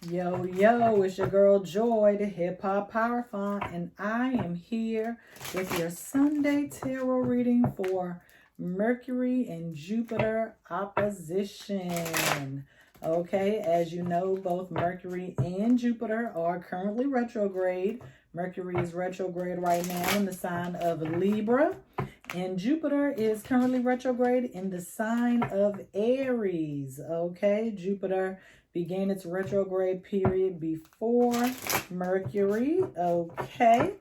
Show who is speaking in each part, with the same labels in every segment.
Speaker 1: Yo, yo, it's your girl Joy, the Hip Hop Power Font, and I am here with your Sunday tarot reading for Mercury and Jupiter opposition. Okay, as you know, both Mercury and Jupiter are currently retrograde. Mercury is retrograde right now in the sign of Libra, and Jupiter is currently retrograde in the sign of Aries. Okay, Jupiter began its retrograde period before Mercury. Okay,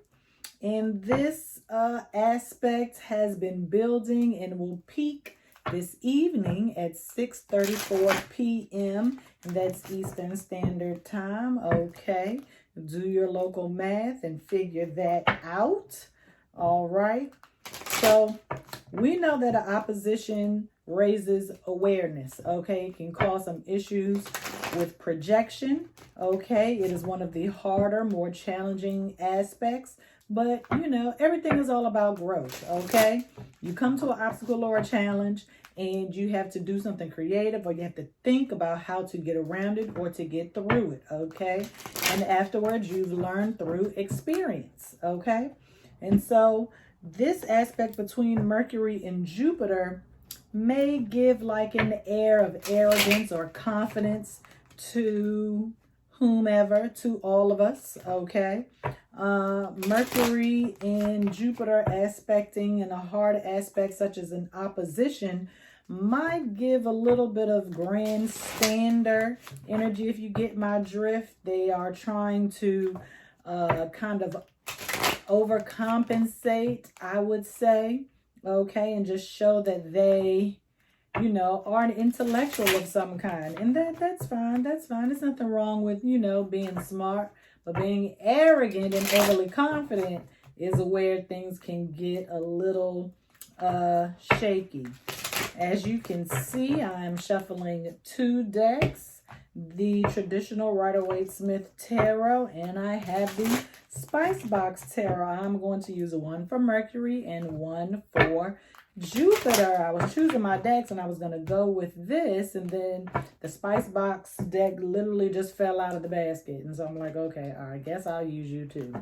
Speaker 1: and this aspect has been building and will peak this evening at 6:34 p.m. and that's Eastern Standard Time. Okay, do your local math and figure that out. All right, so we know that an opposition raises awareness. Okay, it can cause some issues with projection. Okay, it is one of the harder, more challenging aspects, but you know, everything is all about growth. Okay, you come to an obstacle or a challenge and you have to do something creative, or you have to think about how to get around it or to get through it. Okay, and afterwards you've learned through experience. Okay, and so this aspect between Mercury and Jupiter may give like an air of arrogance or confidence to whomever, to all of us. Okay, Mercury and Jupiter aspecting in a hard aspect such as an opposition might give a little bit of grandstander energy, if you get my drift. They are trying to kind of overcompensate, I would say. Okay, and just show that they, you know, are an intellectual of some kind, and that's fine. That's fine. There's nothing wrong with, you know, being smart, but being arrogant and overly confident is where things can get a little shaky. As you can see, I am shuffling 2 decks, the traditional Rider-Waite-Smith Tarot, and I have the Spice Box Tarot. I'm going to use one for Mercury and one for Jupiter. I was choosing my decks and I was going to go with this, and then the Spice Box deck literally just fell out of the basket. And so I'm like, okay, I guess I'll use you too.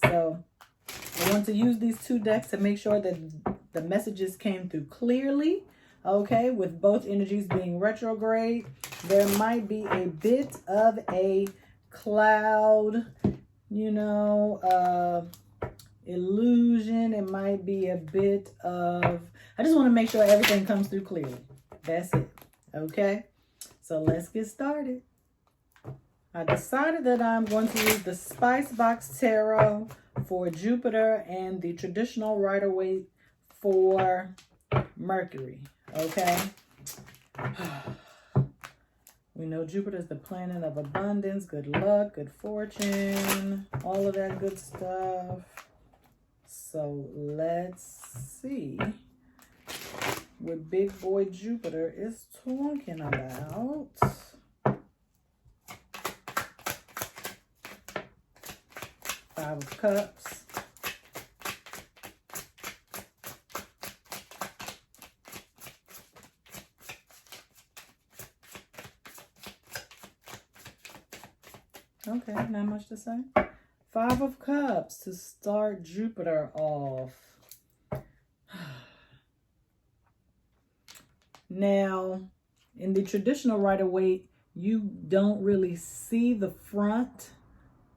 Speaker 1: So I want to use these 2 decks to make sure that the messages came through clearly. Okay, with both energies being retrograde, there might be a bit of a cloud, you know, illusion. It might be a bit of, I just want to make sure everything comes through clearly. That's it. Okay, so let's get started. I decided that I'm going to use the Spice Box Tarot for Jupiter and the traditional Rider-Waite for Mercury. Okay, we know Jupiter is the planet of abundance, good luck, good fortune, all of that good stuff. So let's see what big boy Jupiter is talking about. Five of Cups. Okay, not much to say. 5 of Cups to start Jupiter off. Now, in the traditional Rider-Waite, you don't really see the front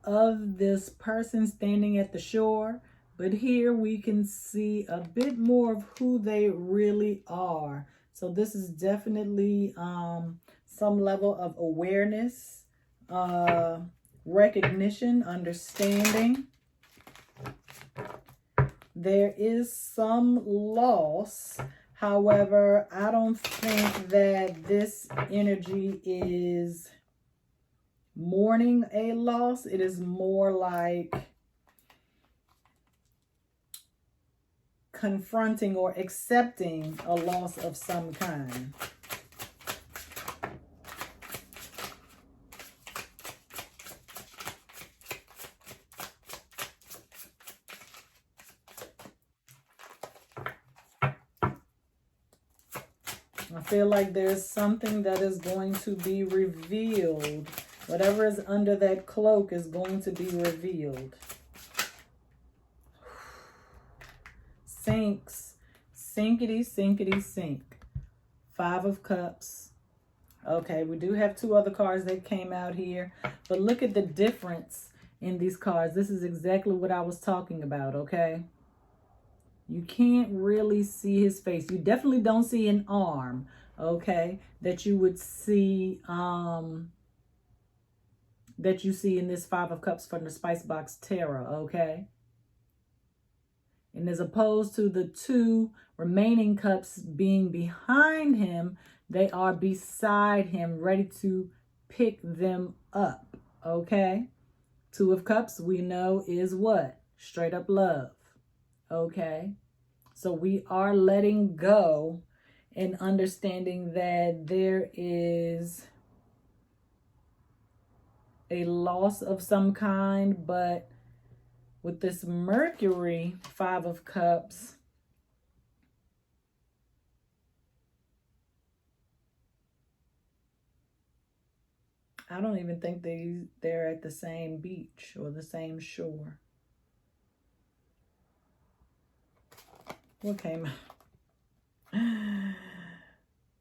Speaker 1: of this person standing at the shore, but here we can see a bit more of who they really are. So this is definitely some level of awareness, recognition, understanding. There is some loss. However, I don't think that this energy is mourning a loss. It is more like confronting or accepting a loss of some kind. I feel like there's something that is going to be revealed Whatever is under that cloak is going to be revealed. Sinks. Sinkity, sinkity, sink. 5 of Cups. Okay, we do have 2 other cards that came out here. But look at the difference in these cards. This is exactly what I was talking about, okay? You can't really see his face. You definitely don't see an arm, okay, that you would see, that you see in this 5 of Cups from the Spice Box Tarot, okay? And as opposed to the 2 remaining cups being behind him, they are beside him, ready to pick them up, okay? 2 of Cups, we know, is what? Straight up love, okay? So we are letting go and understanding that there is a loss of some kind, but with this Mercury 5 of Cups, I don't even think they're at the same beach or the same shore. What came out?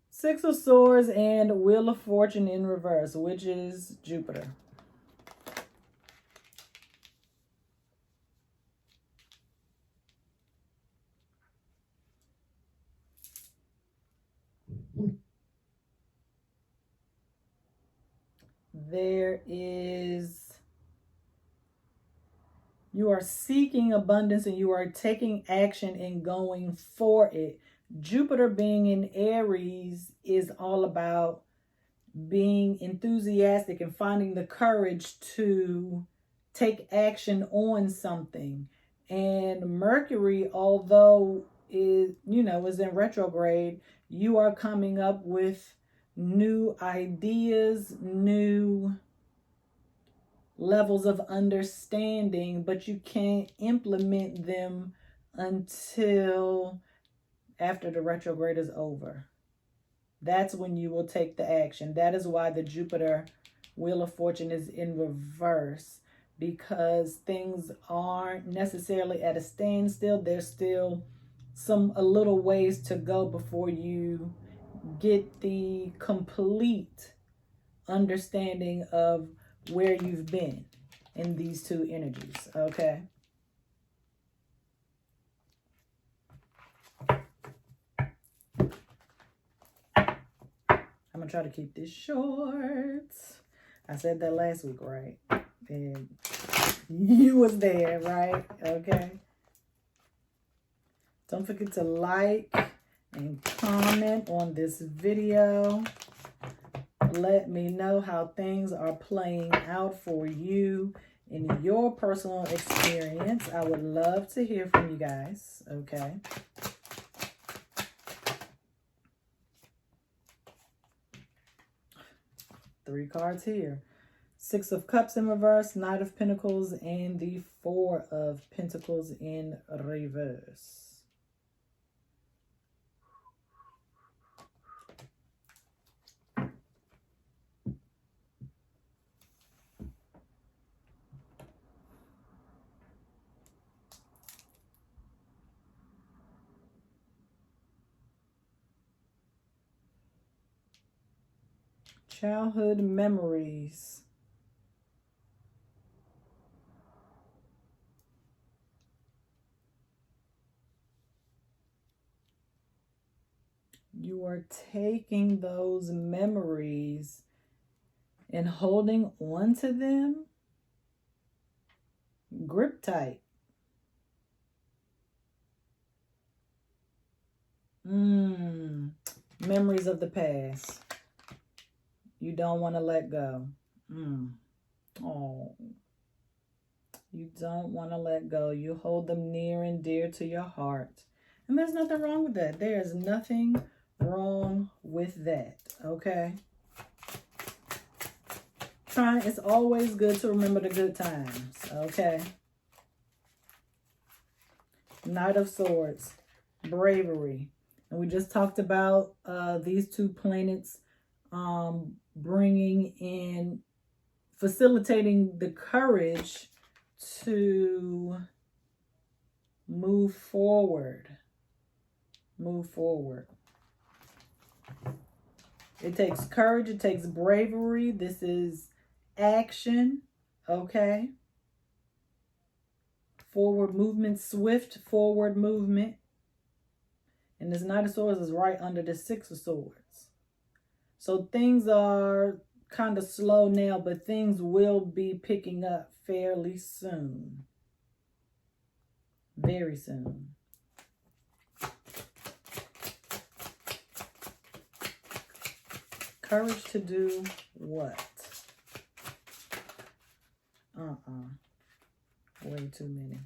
Speaker 1: 6 of Swords and Wheel of Fortune in reverse, which is Jupiter. There is, you are seeking abundance and you are taking action and going for it. Jupiter being in Aries is all about being enthusiastic and finding the courage to take action on something. And Mercury, although is in retrograde, you are coming up with new ideas, new levels of understanding, but you can't implement them until after the retrograde is over. That's when you will take the action. That is why the Jupiter Wheel of Fortune is in reverse, because things aren't necessarily at a standstill. There's still a little ways to go before you get the complete understanding of where you've been in these 2 energies, okay? I'm gonna try to keep this short. I said that last week, right? And you was there, right? Okay. Don't forget to like and comment on this video. Let me know how things are playing out for you in your personal experience. I would love to hear from you guys, okay? Three cards here. 6 of Cups in reverse, Knight of Pentacles, and the 4 of Pentacles in reverse. Childhood memories. You are taking those memories and holding on to them. Grip tight. Memories of the past. You don't want to let go. Oh, you don't want to let go. You hold them near and dear to your heart. And there's nothing wrong with that. There is nothing wrong with that, okay? It's always good to remember the good times, okay? Knight of Swords, bravery. And we just talked about these 2 planets bringing in facilitating the courage to move forward. Move forward. It takes courage. It takes bravery. This is action. Okay. Forward movement, swift forward movement. And this Knight of Swords is right under the Six of Swords. So things are kind of slow now, but things will be picking up fairly soon. Very soon. Courage to do what? Way too many.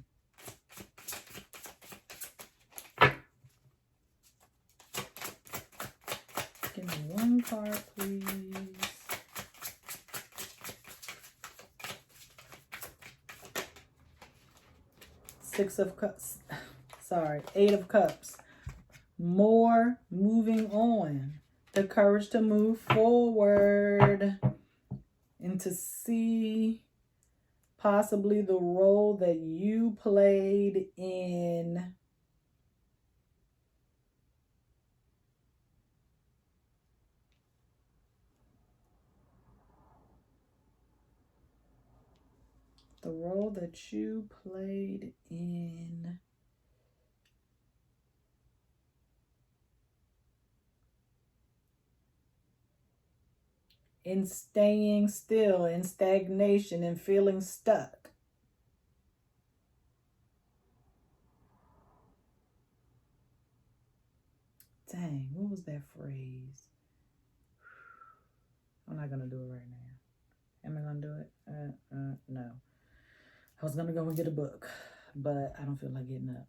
Speaker 1: Give me one card, please. Six of Cups. Sorry, Eight of Cups. More moving on. The courage to move forward and to see possibly the role that you played in in staying still, in stagnation, and feeling stuck. Dang, what was that phrase? I'm not going to do it right now. Am I going to do it? No. I was going to go and get a book, but I don't feel like getting up.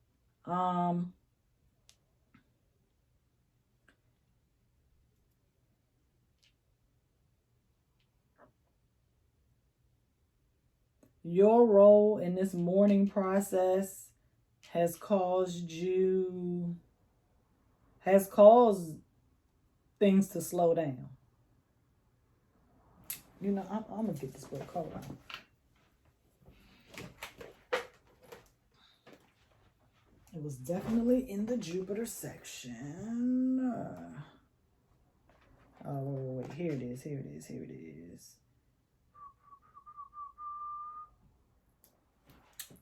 Speaker 1: Your role in this mourning process has caused things to slow down. You know, I'm going to get this book. Hold on. It was definitely in the Jupiter section. Wait. Here it is.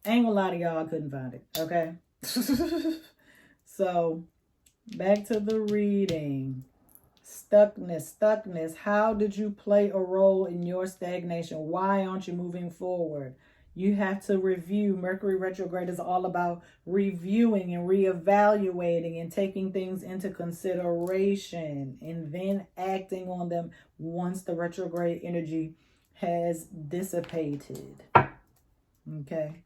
Speaker 1: Ain't gonna lie to y'all, I couldn't find it, okay? So, back to the reading. Stuckness. How did you play a role in your stagnation? Why aren't you moving forward? You have to review. Mercury retrograde is all about reviewing and reevaluating and taking things into consideration and then acting on them once the retrograde energy has dissipated. Okay?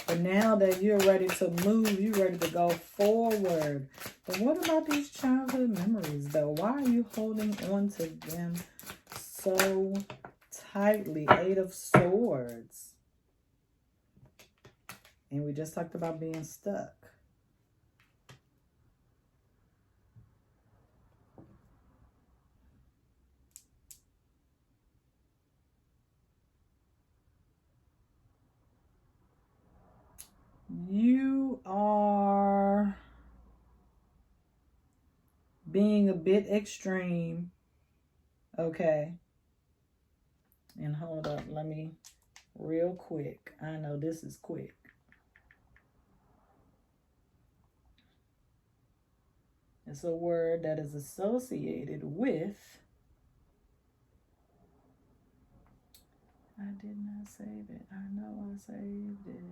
Speaker 1: But now that you're ready to move, you're ready to go forward. But what about these childhood memories, though? Why are you holding on to them so tightly? Eight of Swords. And we just talked about being stuck. You are being a bit extreme. Okay. And hold up. Let me, real quick. I know this is quick. It's a word that is associated with. I did not save it. I know I saved it.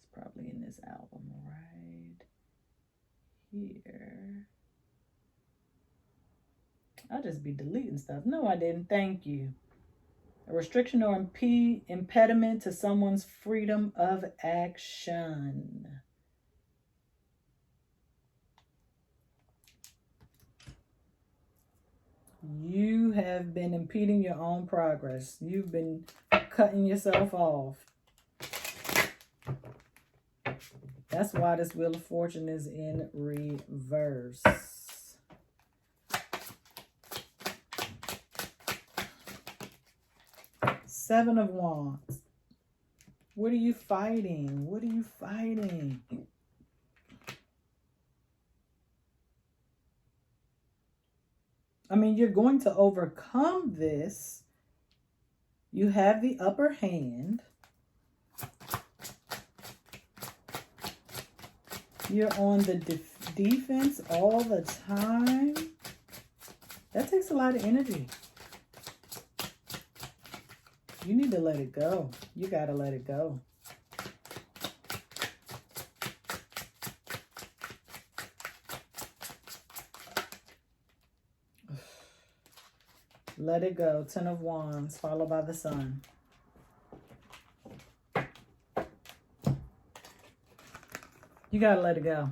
Speaker 1: It's probably in this album right here. I'll just be deleting stuff. No, I didn't. Thank you. A restriction or impediment to someone's freedom of action. You have been impeding your own progress. You've been cutting yourself off. That's why this Wheel of Fortune is in reverse. Seven of Wands. What are you fighting? What are you fighting? I mean, you're going to overcome this. You have the upper hand. You're on the defense all the time. That takes a lot of energy. You need to let it go. You got to let it go. Let it go. Ten of Wands, followed by the Sun. You got to let it go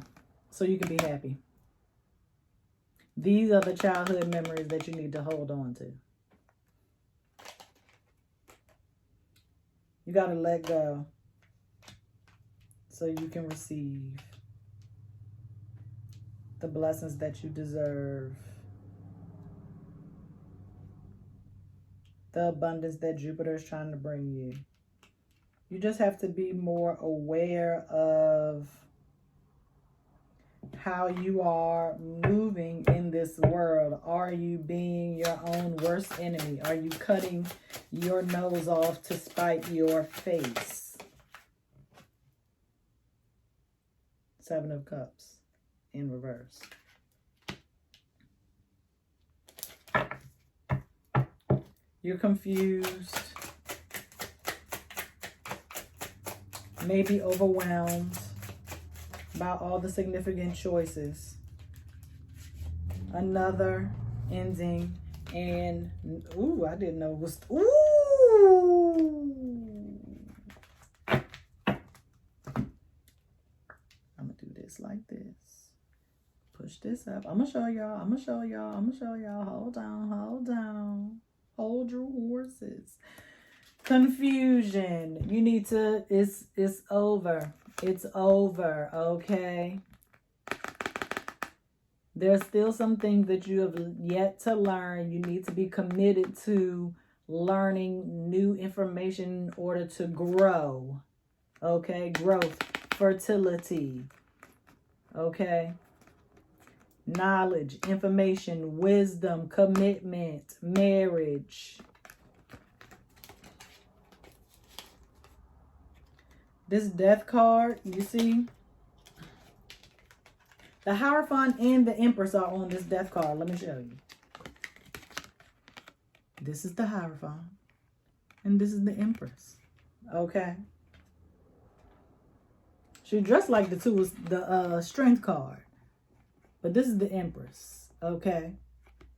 Speaker 1: so you can be happy. These are the childhood memories that you need to hold on to. You got to let go so you can receive the blessings that you deserve. The abundance that Jupiter is trying to bring you. You just have to be more aware of how you are moving in this world. Are you being your own worst enemy? Are you cutting your nose off to spite your face? Seven of Cups in reverse. You're confused, maybe overwhelmed by all the significant choices. Another ending, and ooh, I didn't know it was, ooh. I'm gonna do this like this. Push this up. I'm gonna show y'all. Hold on. Hold your horses. Confusion. You need to, it's over. It's over, okay? There's still some things that you have yet to learn. You need to be committed to learning new information in order to grow, okay? Growth, fertility, okay? Knowledge, information, wisdom, commitment, marriage. This Death card, you see? The Hierophant and the Empress are on this Death card. Let me show you. This is the Hierophant. And this is the Empress. Okay? She dressed like the two, the Strength card. But this is the Empress, okay?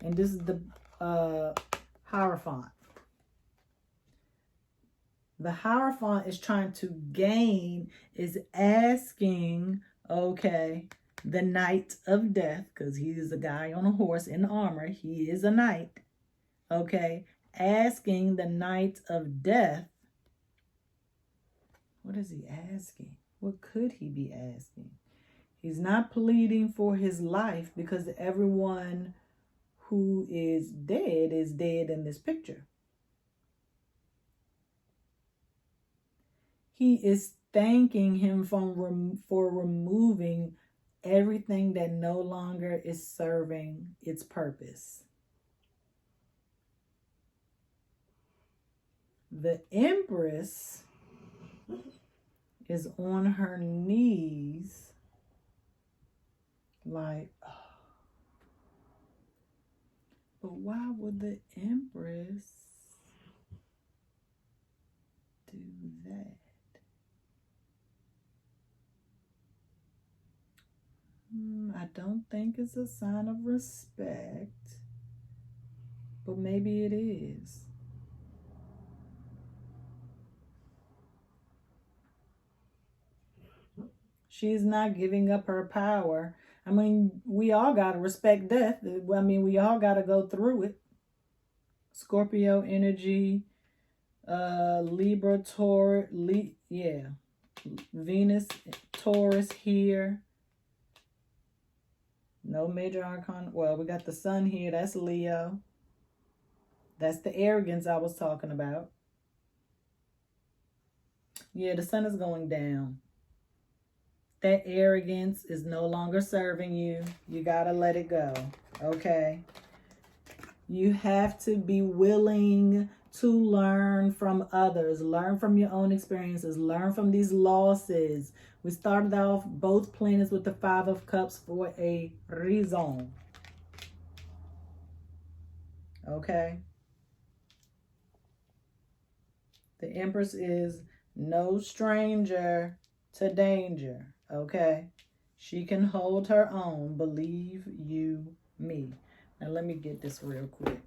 Speaker 1: And this is the Hierophant. The Hierophant is trying to gain, is asking, okay, the Knight of Death, because he is a guy on a horse in armor. He is a knight, okay? Asking the Knight of Death. What is he asking? What could he be asking? He's not pleading for his life because everyone who is dead in this picture. He is thanking him for removing everything that no longer is serving its purpose. The Empress is on her knees like, oh. But why would the Empress do that? I don't think it's a sign of respect, but maybe it is. She's not giving up her power. I mean, we all got to respect death. I mean, we all got to go through it. Scorpio energy, Libra, Taurus, yeah. Venus, Taurus here. No major arcana. Well, we got the sun here. That's Leo. That's the arrogance I was talking about. Yeah, the sun is going down. That arrogance is no longer serving you. You got to let it go. Okay? You have to be willing to learn from others. Learn from your own experiences. Learn from these losses. We started off both planets with the Five of Cups for a reason. Okay? The Empress is no stranger to danger. Okay? She can hold her own. Believe you me. Now let me get this real quick.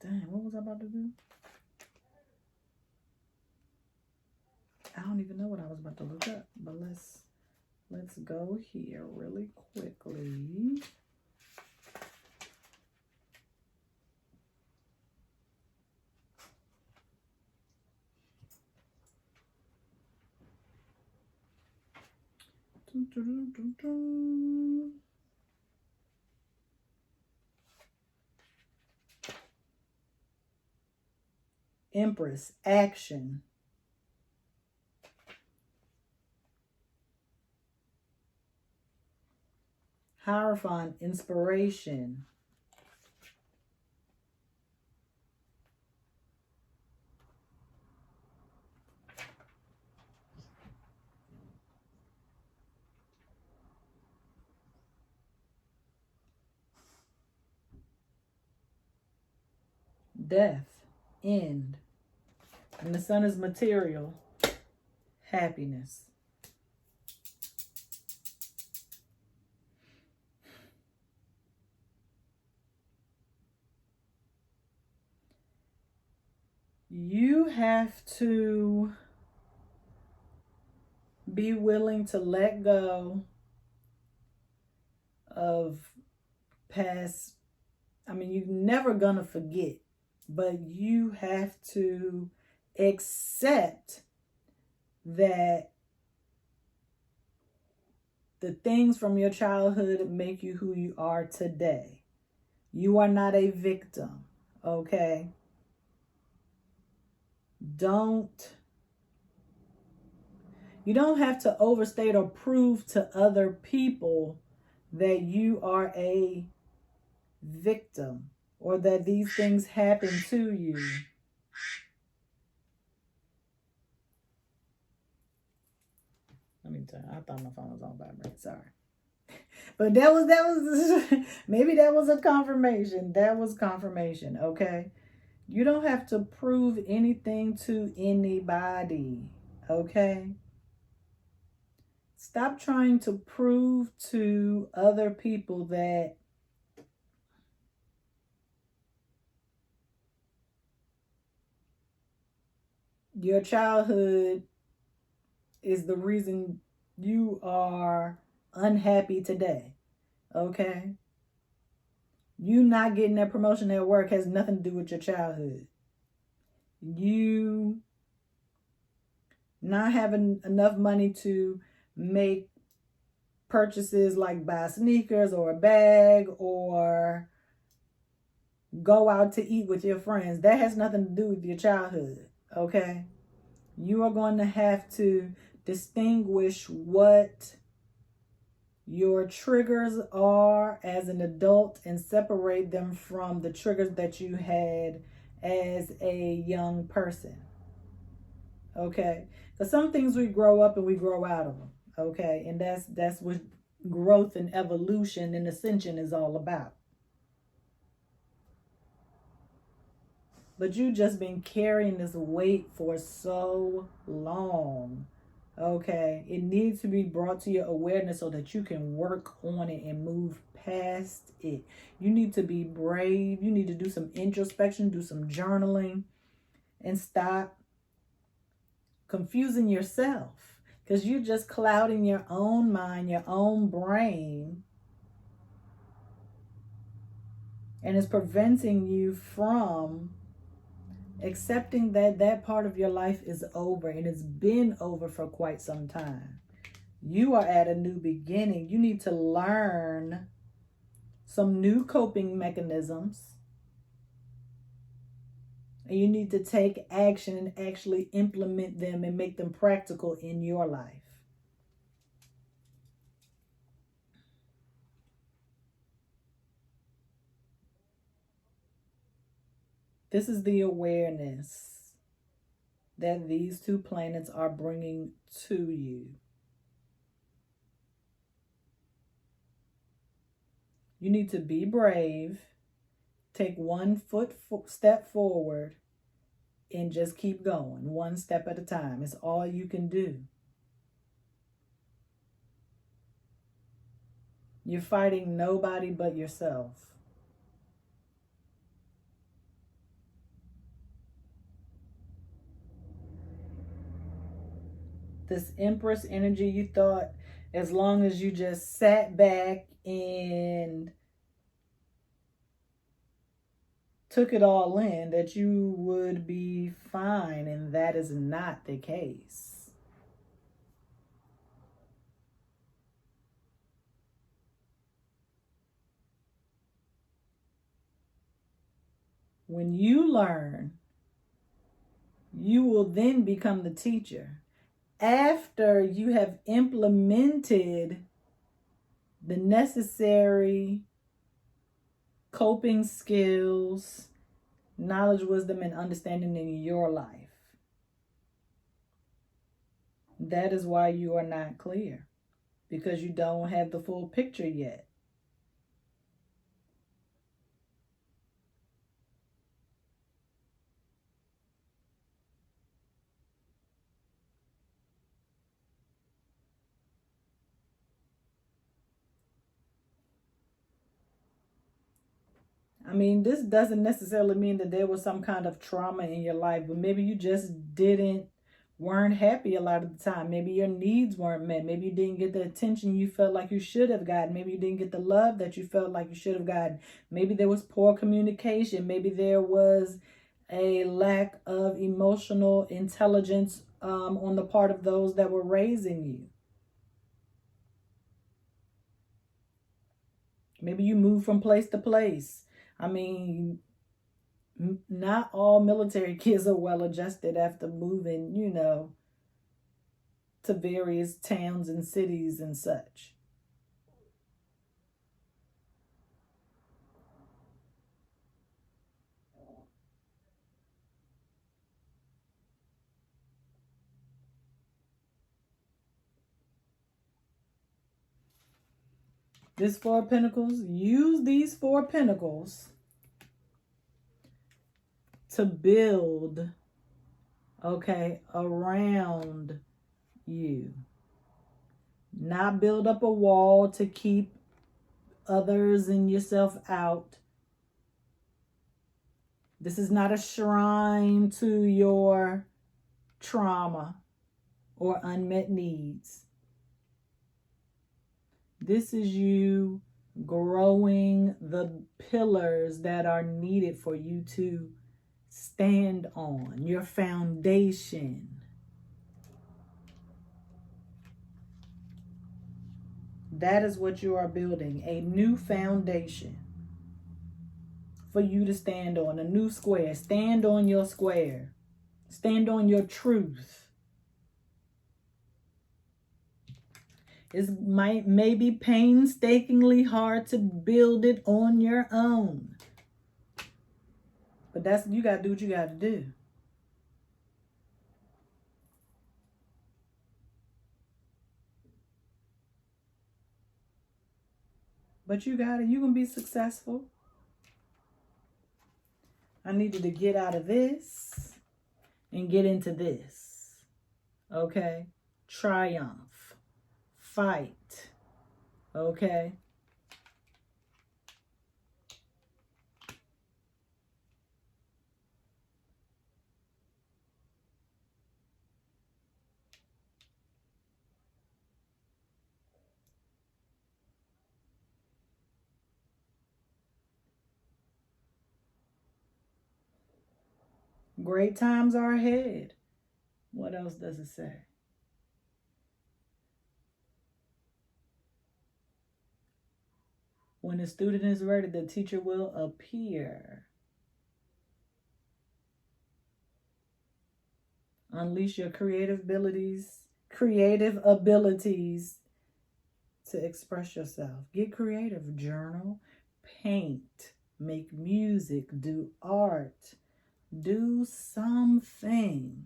Speaker 1: Dang, what was I about to do? I don't even know what I was about to look up, but let's go here really quickly. Empress, action. Hierophant, inspiration. Death, end. And the sun is material, happiness. You have to be willing to let go of past. I mean, you're never gonna forget, but you have to accept that the things from your childhood make you who you are today. You are not a victim, okay? You don't have to overstate or prove to other people that you are a victim or that these things happen to you. Let me tell you, I thought my phone was on vibrate. Sorry. But that was maybe that was a confirmation. That was confirmation, okay? You don't have to prove anything to anybody, okay? Stop trying to prove to other people that your childhood is the reason you are unhappy today, okay? You not getting that promotion at work has nothing to do with your childhood. You not having enough money to make purchases like buy sneakers or a bag or go out to eat with your friends, that has nothing to do with your childhood, okay? You are going to have to distinguish what your triggers are as an adult and separate them from the triggers that you had as a young person. Okay? Because some things we grow up and we grow out of them. Okay? And that's what growth and evolution and ascension is all about. But you just been carrying this weight for so long. Okay, it needs to be brought to your awareness so that you can work on it and move past it. You need to be brave. You need to do some introspection, do some journaling, and stop confusing yourself, because you're just clouding your own mind, your own brain, and it's preventing you from Accepting that that part of your life is over, and it's been over for quite some time. You are at a new beginning. You need to learn some new coping mechanisms, and you need to take action and actually implement them and make them practical in your life. This is the awareness that these two planets are bringing to you. You need to be brave, take one step forward, and just keep going, one step at a time. It's all you can do. You're fighting nobody but yourself. This Empress energy, you thought as long as you just sat back and took it all in, that you would be fine, and that is not the case. When you learn, you will then become the teacher. After you have implemented the necessary coping skills, knowledge, wisdom, and understanding in your life. That is why you are not clear, because you don't have the full picture yet. I mean, this doesn't necessarily mean that there was some kind of trauma in your life, but maybe you just weren't happy a lot of the time. Maybe your needs weren't met. Maybe you didn't get the attention you felt like you should have gotten. Maybe you didn't get the love that you felt like you should have gotten. Maybe there was poor communication. Maybe there was a lack of emotional intelligence on the part of those that were raising you. Maybe you moved from place to place. I mean, not all military kids are well adjusted after moving, to various towns and cities and such. This Four of Pentacles, use these Four of Pentacles to build, around you. Not build up a wall to keep others and yourself out. This is not a shrine to your trauma or unmet needs. This is you growing the pillars that are needed for you to stand on, your foundation. That is what you are building, a new foundation for you to stand on, a new square. Stand on your square. Stand on your truth. It may be painstakingly hard to build it on your own. But you got to do what you got to do. But you got it. You're going to be successful. I need you to get out of this and get into this. Okay? Triumph. Fight. Okay? Great times are ahead. What else does it say? When the student is ready, the teacher will appear. Unleash your creative abilities to express yourself. Get creative. Journal, paint, make music, do art, do something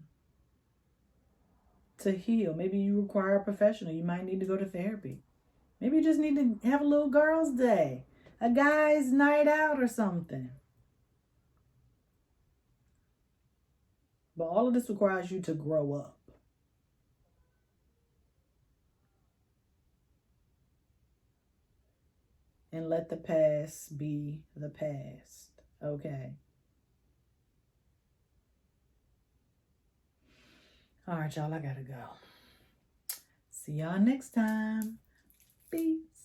Speaker 1: to heal. Maybe you require a professional. You might need to go to therapy. Maybe you just need to have a little girls' day, a guy's night out or something. But all of this requires you to grow up. And let the past be the past. Okay. All right, y'all, I gotta go. See y'all next time. Peace.